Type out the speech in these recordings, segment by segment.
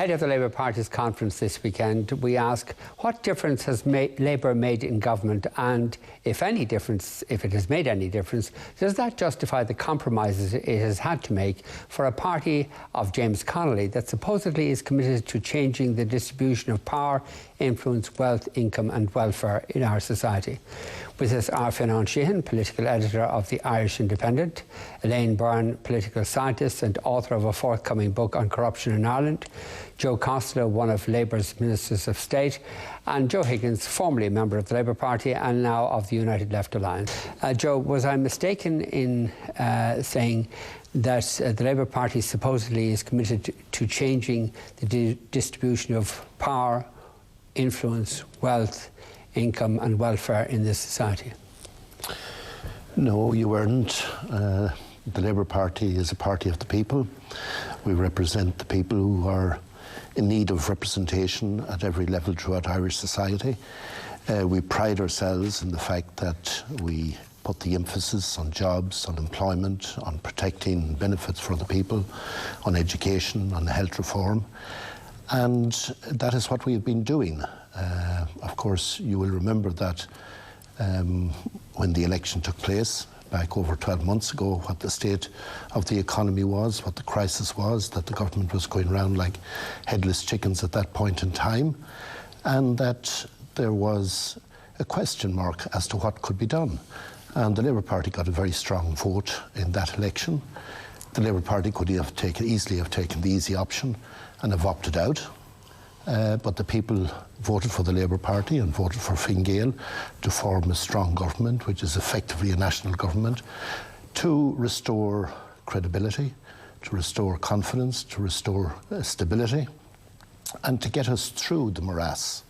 Ahead of the Labour Party's conference this weekend, we ask what difference has Labour made in government, and if any difference, if it has made any difference, does that justify the compromises it has had to make for a party of James Connolly that supposedly is committed to changing the distribution of power, influence, wealth, income and welfare in our society? With us are Fionnán Sheehan, political editor of the Irish Independent, Elaine Byrne, political scientist and author of a forthcoming book on corruption in Ireland, Joe Costello, one of Labour's Ministers of State, and Joe Higgins, formerly a member of the Labour Party and now of the United Left Alliance. Joe, was I mistaken in saying that the Labour Party supposedly is committed to changing the distribution of power, influence, wealth, income and welfare in this society? No, you weren't. The Labour Party is a party of the people. We represent the people who are in need of representation at every level throughout Irish society. We pride ourselves in the fact that we put the emphasis on jobs, on employment, on protecting benefits for the people, on education, on health reform. And that is what we have been doing. Of course, you will remember that when the election took place back over 12 months ago, what the state of the economy was, what the crisis was, that the government was going around like headless chickens at that point in time, and that there was a question mark as to what could be done. And the Labour Party got a very strong vote in that election. The Labour Party could easily have taken the easy option and have opted out. But the people voted for the Labour Party and voted for Fine Gael to form a strong government, which is effectively a national government, to restore credibility, to restore confidence, to restore stability, and to get us through the morass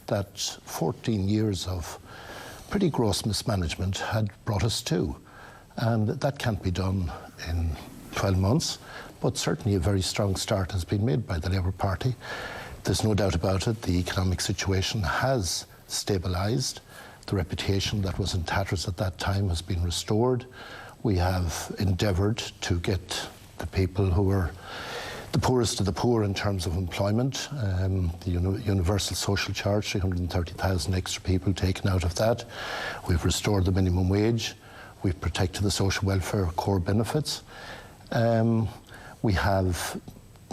that 14 years of pretty gross mismanagement had brought us to. And that can't be done in 12 months, but certainly a very strong start has been made by the Labour Party. There's no doubt about it, the economic situation has stabilised. The reputation that was in tatters at that time has been restored. We have endeavoured to get the people who are the poorest of the poor in terms of employment. The universal social charge, 330,000 extra people taken out of that. We've restored the minimum wage. We've protected the social welfare core benefits. We have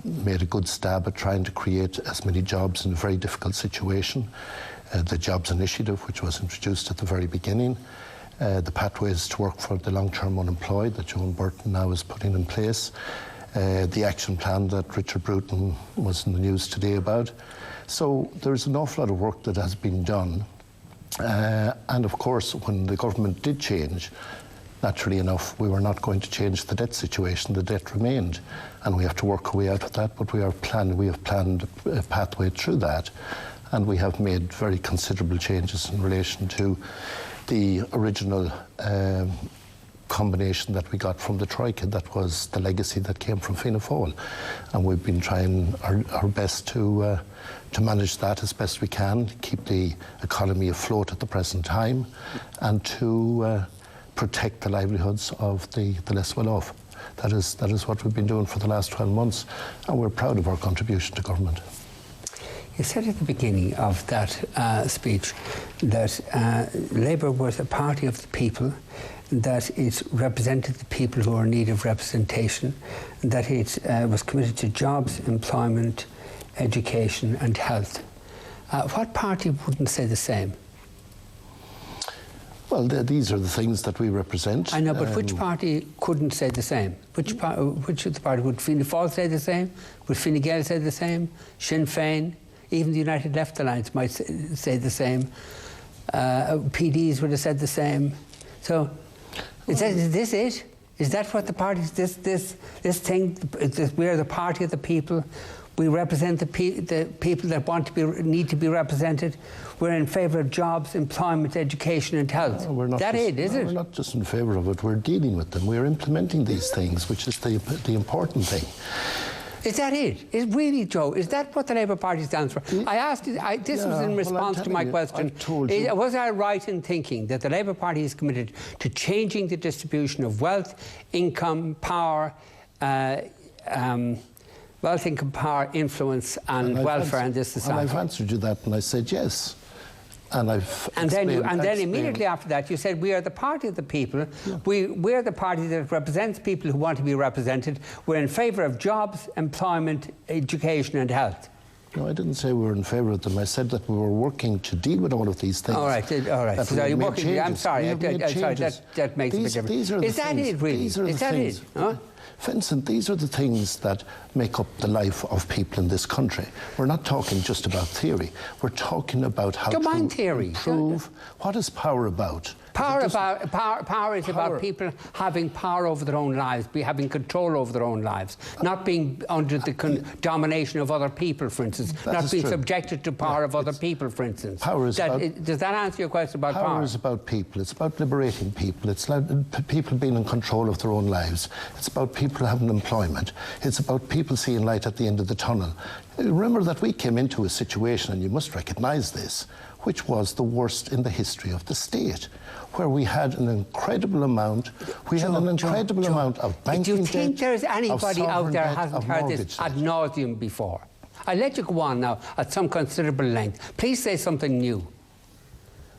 made a good stab at trying to create as many jobs in a very difficult situation. The Jobs Initiative, which was introduced at the very beginning, the pathways to work for the long-term unemployed that Joan Burton now is putting in place, the action plan that Richard Bruton was in the news today about. So there's an awful lot of work that has been done. And of course, when the government did change, naturally enough, we were not going to change the debt situation. The debt remained, and we have to work our way out of that. But we have planned a pathway through that, and we have made very considerable changes in relation to the original combination that we got from the Troika. That was the legacy that came from Fianna Fáil, and we've been trying our best to manage that as best we can, keep the economy afloat at the present time, and to protect the livelihoods of the less well-off. That is what we've been doing for the last 12 months, and we're proud of our contribution to government. You said at the beginning of that speech that Labour was a party of the people, that it represented the people who are in need of representation, that it was committed to jobs, employment, education and health. What party wouldn't say the same? Well, these are the things that we represent. I know, but which party couldn't say the same? Which of the party? Would Fianna Fáil say the same? Would Fine Gael say the same? Sinn Féin? Even the United Left Alliance might say the same. PDs would have said the same. So, is this it? Is that what the parties? This thing? We are the party of the people. We represent the people that need to be represented. We're in favour of jobs, employment, education and health. We're not it? We're not just in favour of it, we're dealing with them. We're implementing these things, which is the important thing. Is that it? Is really, Joe, is that what the Labour Party stands for? I asked, this was in response to my question. Was I right in thinking that the Labour Party is committed to changing the distribution of wealth, income, power, Wealth, income, power, influence and welfare in this society. And I've answered you that and I said yes. And then immediately after that you said we are the party of the people. Yeah. We're the party that represents people who want to be represented. We're in favour of jobs, employment, education and health. No, I didn't say we were in favour of them. I said that we were working to deal with all of these things. All right. So you're working. I'm sorry. That makes a bit different. Is that it, really? Is that it? Huh? Vincent, these are the things that make up the life of people in this country. We're not talking just about theory. We're talking about how to improve. What is power about? Power is about people having power over their own lives, having control over their own lives, not being under the domination of other people, for instance, not being subjected to power of other people, for instance. Does that answer your question about power? Power is about people. It's about liberating people. It's about people being in control of their own lives. It's about people having employment. It's about people seeing light at the end of the tunnel. Remember that we came into a situation, and you must recognise this, which was the worst in the history of the state, where we had an incredible amount, amount of banking debt. Do you think there's anybody out there who hasn't heard this ad nauseum before? I'll let you go on now at some considerable length. Please say something new.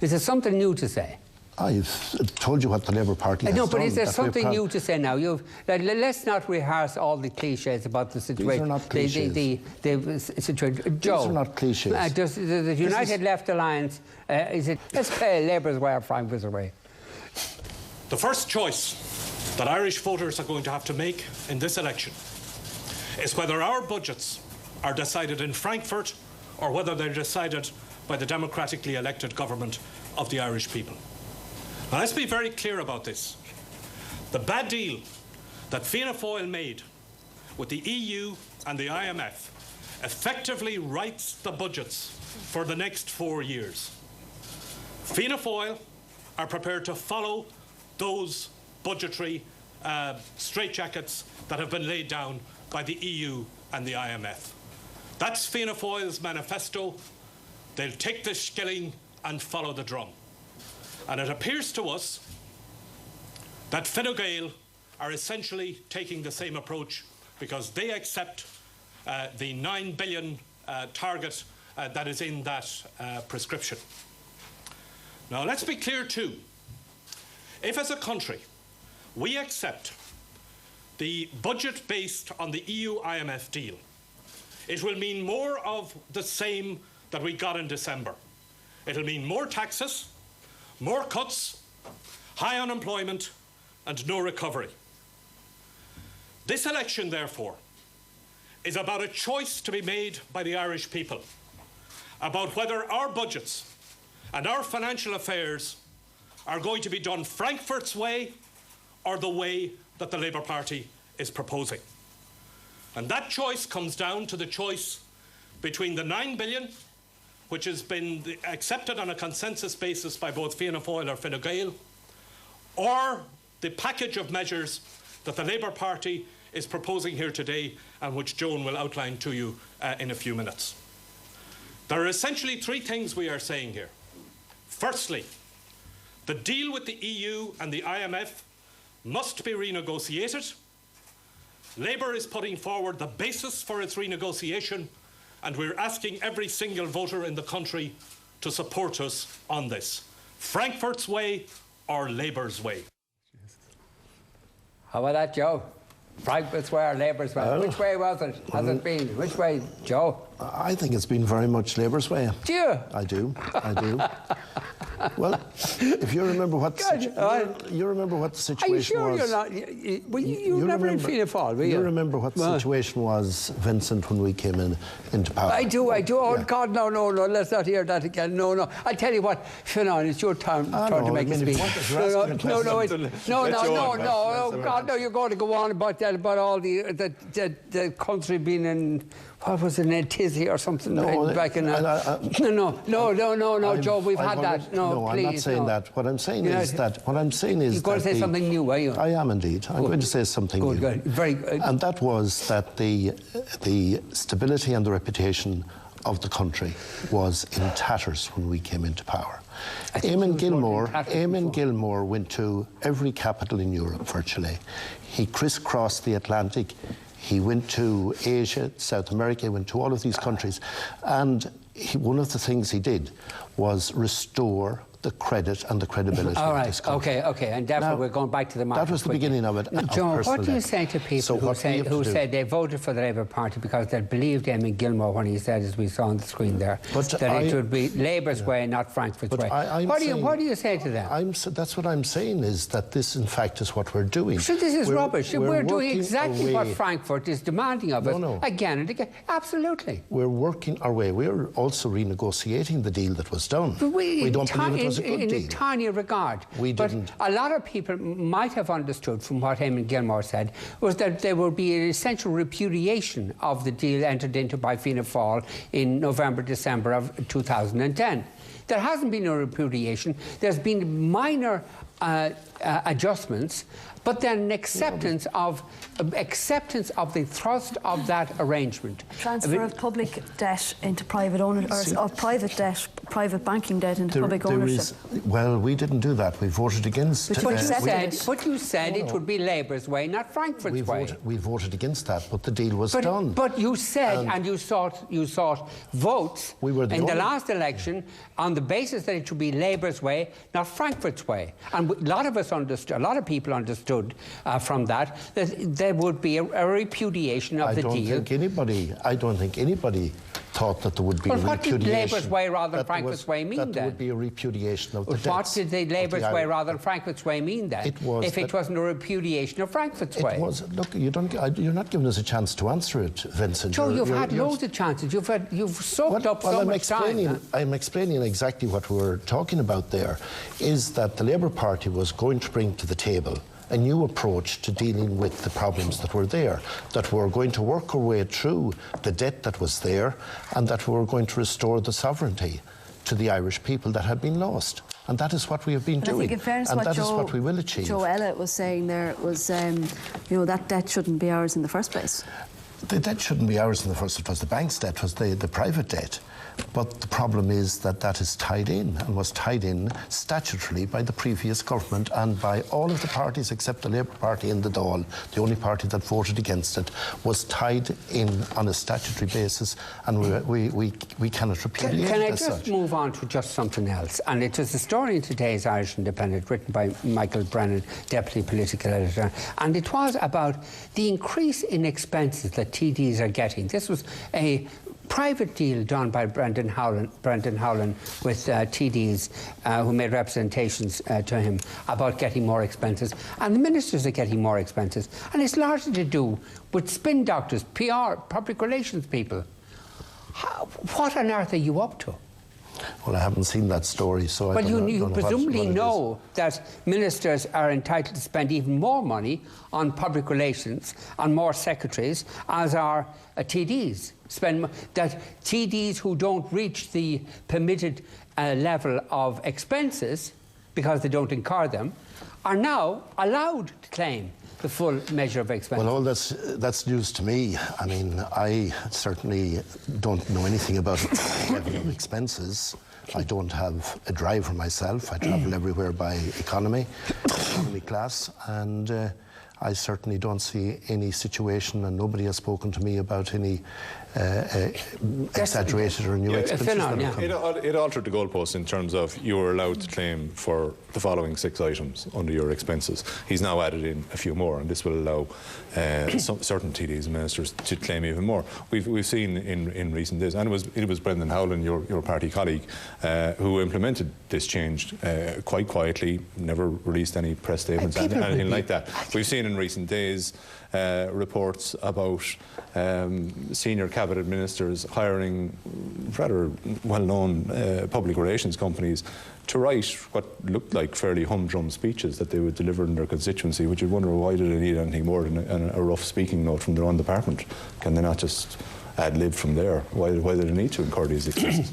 Is there something new to say? I've told you what the Labour Party has done. No, but is there something new to say now? Let's not rehearse all the cliches about the situation. These are not cliches. The situation. Joe, these are not cliches. Does the United Left Alliance, let's play Labour's way or Frankfurt's way? The first choice that Irish voters are going to have to make in this election is whether our budgets are decided in Frankfurt or whether they're decided by the democratically elected government of the Irish people. Now, let's be very clear about this. The bad deal that Fianna Fáil made with the EU and the IMF effectively writes the budgets for the next 4 years. Fianna Fáil are prepared to follow those budgetary straitjackets that have been laid down by the EU and the IMF. That's Fianna Fáil's manifesto. They'll take the skilling and follow the drum. And it appears to us that Fine Gael are essentially taking the same approach because they accept the 9 billion target that is in that prescription. Now, let's be clear too. If as a country we accept the budget based on the EU-IMF deal, it will mean more of the same that we got in December. It'll mean more taxes, more cuts, high unemployment, and no recovery. This election, therefore, is about a choice to be made by the Irish people about whether our budgets and our financial affairs are going to be done Frankfurt's way or the way that the Labour Party is proposing. And that choice comes down to the choice between the 9 billion, which has been accepted on a consensus basis by both Fianna Fáil or Fine Gael, or the package of measures that the Labour Party is proposing here today and which Joan will outline to you in a few minutes. There are essentially three things we are saying here. Firstly, the deal with the EU and the IMF must be renegotiated. Labour is putting forward the basis for its renegotiation, and we're asking every single voter in the country to support us on this. Frankfurt's way or Labour's way. How about that, Joe? Frankfurt's way or Labour's way? Which way was it? Has it been? Which way, Joe? I think it's been very much Labour's way. Do you? I do. Well, if you remember what you remember what the situation was. Are you sure you're not? You never in Fianna Fáil, were you? You remember what the situation was, Vincent, when we came into power? I do. Oh, yeah. God, no. Let's not hear that again. No. I tell you what, Fianna, it's your turn to make a speech. No. God, no. You're going to go on about that, about all the country being in. What was it, in Tizzy or something? No, Joe, we've had that. No, please. I'm not saying that. What I'm saying is that... You're going to say something new, are you? I am indeed. I'm going to say something new. Good. Very good. And that was that the stability and the reputation of the country was in tatters when we came into power. Eamon Gilmore went to every capital in Europe, virtually. He crisscrossed the Atlantic. He went to Asia, South America, he went to all of these countries. And one of the things he did was restore the credit and the credibility of this country. Okay, and therefore now, we're going back to the market. That was the beginning of it. Joe, what do you say to people who said they voted for the Labour Party because they believed Eamon Gilmore when he said, as we saw on the screen there, that it would be Labour's way, not Frankfurt's way? What do you say to them? That's what I'm saying, is that this, in fact, is what we're doing. So this is rubbish. We're doing exactly what Frankfurt is demanding of us, again and again. Absolutely. We're working our way. We're also renegotiating the deal that was done. We don't believe it was a good deal. In a tiny regard. We didn't. But a lot of people might have understood from what Eamon Gilmore said was that there would be an essential repudiation of the deal entered into by Fianna Fáil in November, December of 2010. There hasn't been a repudiation. There's been minor adjustments, but then an acceptance of the thrust of that arrangement. Transfer of public debt into private ownership, or of private banking debt into public ownership. Well, we didn't do that. We voted against. But you said it would be Labour's way, not Frankfurt's way. We voted against that, but the deal was done. But you said, and you sought votes in the last election on the basis that it should be Labour's way, not Frankfurt's way. And a lot of people understood from that there would be a repudiation of the deal. I don't think anybody thought that there would be a repudiation. What did Labour's way rather than Frankfurt's way mean then? There would be a repudiation of the debts. What did the Labour's way rather than Frankfurt's way mean then? If it wasn't a repudiation of Frankfurt's way. Look, you're not giving us a chance to answer it, Vincent. Joe, you've had loads of chances. You've soaked up so much time. I'm explaining exactly what we're talking about there, is that the Labour Party was going to bring to the table a new approach to dealing with the problems that were there, that we're going to work our way through the debt that was there, and that we're going to restore the sovereignty to the Irish people that had been lost. And that is what we have been doing. I think in fairness, and that is what we will achieve. Joe Ellett was saying there was, that debt shouldn't be ours in the first place. The debt shouldn't be ours in the first place. It was the bank's debt, it was the private debt. But the problem is that is tied in, and was tied in statutorily by the previous government and by all of the parties except the Labour Party in the Dáil. The only party that voted against it was tied in on a statutory basis, and we cannot repudiate it. Can I just move on to just something else? And it was a story in today's Irish Independent written by Michael Brennan, Deputy Political Editor, and it was about the increase in expenses that TDs are getting. This was a private deal done by Brendan Howlin with TDs who made representations to him about getting more expenses, and the ministers are getting more expenses, and it's largely to do with spin doctors, PR, public relations people. What on earth are you up to? Well, I haven't seen that story, so I don't know. Well, you presumably know that ministers are entitled to spend even more money on public relations, on more secretaries, as are TDs. That TDs who don't reach the permitted level of expenses, because they don't incur them, are now allowed to claim the full measure of expenses. Well, that's news to me. I mean, I certainly don't know anything about the level of expenses. I don't have a driver myself. I travel everywhere by economy class, and I certainly don't see any situation, and nobody has spoken to me about any exaggerated or new expenses. It altered the goalposts in terms of you were allowed to claim for the following 6 items under your expenses. He's now added in a few more, and this will allow certain TDs and ministers to claim even more. We've seen in recent days, and it was Brendan Howlin, your party colleague, who implemented this change quite quietly, never released any press statements, anything like that. We've seen in recent days reports about senior cabinet ministers hiring rather well-known public relations companies to write what looked like fairly humdrum speeches that they would deliver in their constituency, which you'd wonder, why do they need anything more than a rough speaking note from their own department? Can they not just ad-lib from there? Why do they need to incur these expenses?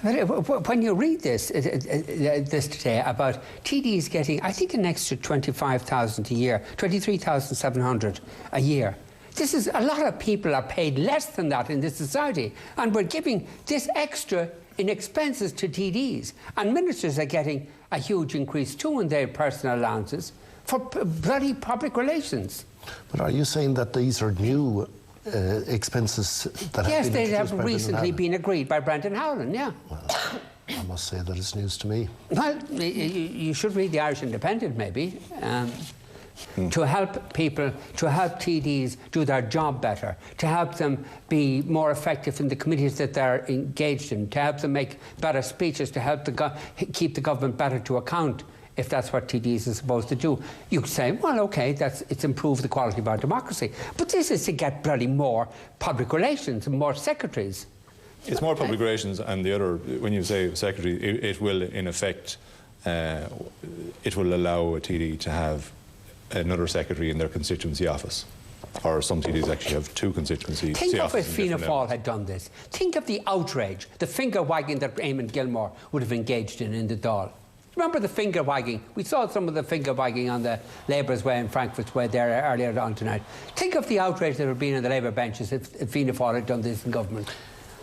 When you read this today about TDs getting, I think, an extra 25,000 a year, 23,700 a year. This is, a lot of people are paid less than that in this society, and we're giving this extra in expenses to TDs, and ministers are getting a huge increase too in their personal allowances for bloody public relations. But are you saying that these are new expenses that have Yes, been they introduced have by recently Brendan been agreed by Brendan Howland, yeah. Well, I must say that it's news to me. Well, you should read the Irish Independent, maybe, to help people, to help TDs do their job better, to help them be more effective in the committees that they're engaged in, to help them make better speeches, to help keep the government better to account, if that's what TDs are supposed to do. You could say, well, OK, it's improved the quality of our democracy. But this is to get bloody more public relations and more secretaries. It's more public relations, and the other, when you say secretary, it will, in effect, it will allow a TD to have another secretary in their constituency office. Or some TDs actually have two constituency offices. Think of if Fianna Fáil had done this. Think of the outrage, the finger wagging that Eamon Gilmore would have engaged in the Dáil. Remember the finger wagging? We saw some of the finger wagging on the Labour's Way in Frankfurt's Way there earlier on tonight. Think of the outrage that would have been on the Labour benches if Fianna Fáil had done this in government.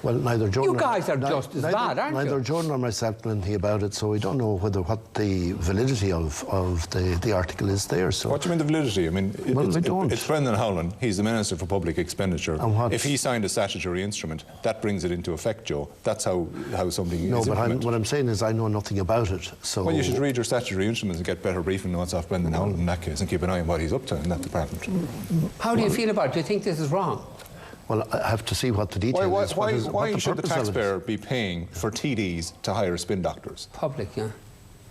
Well, neither Joe You guys are just as bad, aren't you? Neither Joe nor myself know anything about it, so we don't know what the validity of the article is there. So what do you mean the validity? I mean, it's Brendan Howland. He's the Minister for Public Expenditure. And if he signed a statutory instrument, that brings it into effect, Joe. That's how something is implemented. No, but what I'm saying is I know nothing about it. So well, you should read your statutory instruments and get better briefing notes off Brendan Howland in that case, and keep an eye on what he's up to in that department. How do you feel about it? Do you think this is wrong? Well, I have to see what the detail is. Why should the taxpayer be paying for TDs to hire spin doctors? Public, yeah.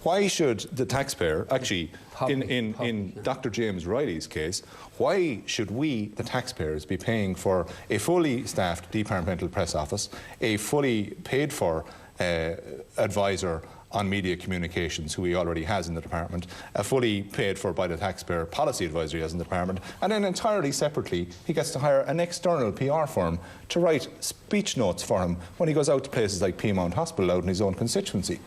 Why should the taxpayer, actually, in Dr. James Riley's case, why should we, the taxpayers, be paying for a fully staffed departmental press office, a fully paid for advisor on media communications, who he already has in the department, a fully paid for by the taxpayer policy advisor he has in the department, and then entirely separately he gets to hire an external PR firm to write speech notes for him when he goes out to places like Peamount Hospital out in his own constituency.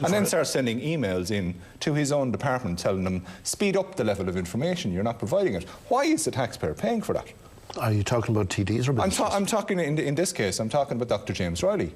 And then starts sending emails in to his own department telling them, speed up the level of information, you're not providing it. Why is the taxpayer paying for that? Are you talking about TDs or ministers? I'm talking, in this case, I'm talking about Dr. James Riley,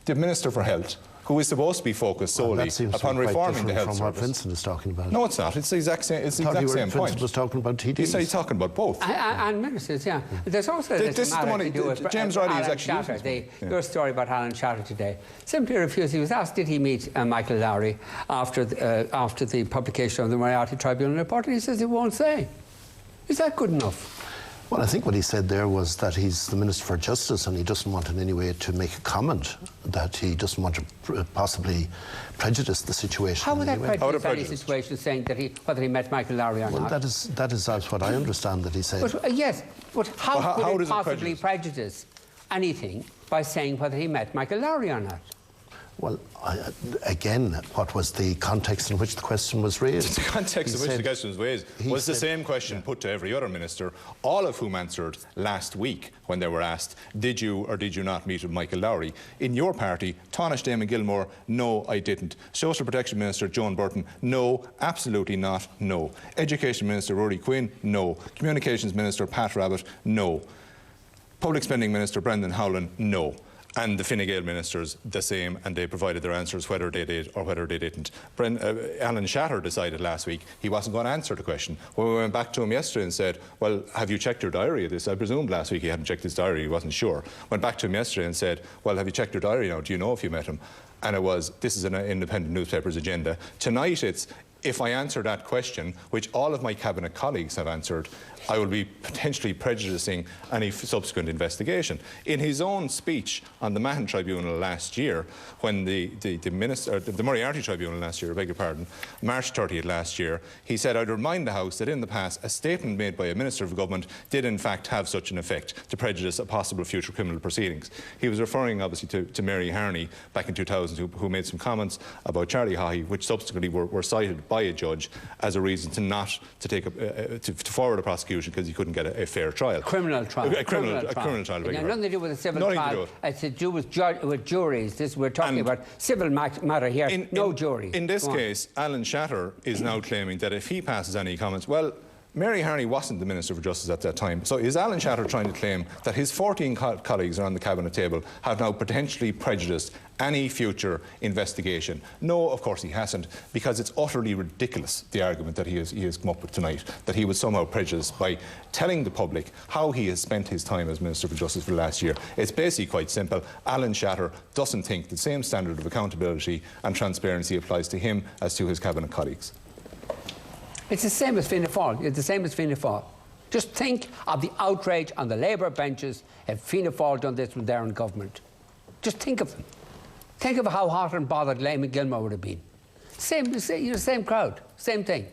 the Minister for Health, who is supposed to be focused solely upon reforming the health service. From what Vincent is talking about. No, it's not. It's the exact same. It's the exact same point. Vincent was talking about TDs. He's talking about both. And ministers, yeah. There's also this is the money. James Riley is actually your story about Alan Shatter today. Simply refused. He was asked, did he meet Michael Lowry after the publication of the Moriarty Tribunal report, and he says he won't say. Is that good enough? Well, I think what he said there was that he's the Minister for Justice and he doesn't want in any way to make a comment, that he doesn't want to possibly prejudice the situation. How would that prejudice any situation, saying that whether he met Michael Lowry or not? That is what I understand that he said. But, yes, but how could it possibly prejudice anything by saying whether he met Michael Lowry or not? Well, again, what was the context in which the question was raised? The context in which the question was raised was the same question put to every other minister, all of whom answered last week when they were asked, did you or did you not meet with Michael Lowry? In your party, Taoiseach Eamon Gilmore, no, I didn't. Social Protection Minister Joan Burton, no, absolutely not, no. Education Minister Rory Quinn, no. Communications Minister Pat Rabbitte, no. Public Spending Minister Brendan Howland, no. And the Fine Gael ministers, the same, and they provided their answers whether they did or whether they didn't. Alan Shatter decided last week he wasn't going to answer the question. When we went back to him yesterday and said, well, have you checked your diary of this? I presumed last week he hadn't checked his diary, he wasn't sure. Went back to him yesterday and said, well, have you checked your diary now? Do you know if you met him? And it was, this is an independent newspaper's agenda. Tonight it's, if I answer that question, which all of my cabinet colleagues have answered, I will be potentially prejudicing any subsequent investigation. In his own speech on the Mahon Tribunal last year, when the Moriarty Tribunal last year, I beg your pardon, March 30th last year, he said, I'd remind the House that in the past, a statement made by a Minister of Government did in fact have such an effect to prejudice a possible future criminal proceedings. He was referring obviously to Mary Harney back in 2000, who made some comments about Charlie Haughey, which subsequently were cited by a judge as a reason to forward a prosecution because he couldn't get a fair trial. Criminal trial. A criminal trial. Nothing to do with a civil trial. It's to do with juries. We're talking about civil matter here. No jury. In this case, Alan Shatter is now claiming that if he passes any comments, well, Mary Harney wasn't the Minister for Justice at that time. So is Alan Shatter trying to claim that his 14 colleagues around the Cabinet table have now potentially prejudiced any future investigation? No, of course he hasn't, because it's utterly ridiculous, the argument that he has come up with tonight, that he was somehow prejudiced by telling the public how he has spent his time as Minister for Justice for the last year. It's basically quite simple. Alan Shatter doesn't think the same standard of accountability and transparency applies to him as to his Cabinet colleagues. It's the same as Fianna Fáil. It's the same as Fianna Fáil. Just think of the outrage on the Labour benches if Fianna Fáil done this when they're in government. Just think of them. Think of how hot and bothered Eamon Gilmore would have been. Same crowd, same thing.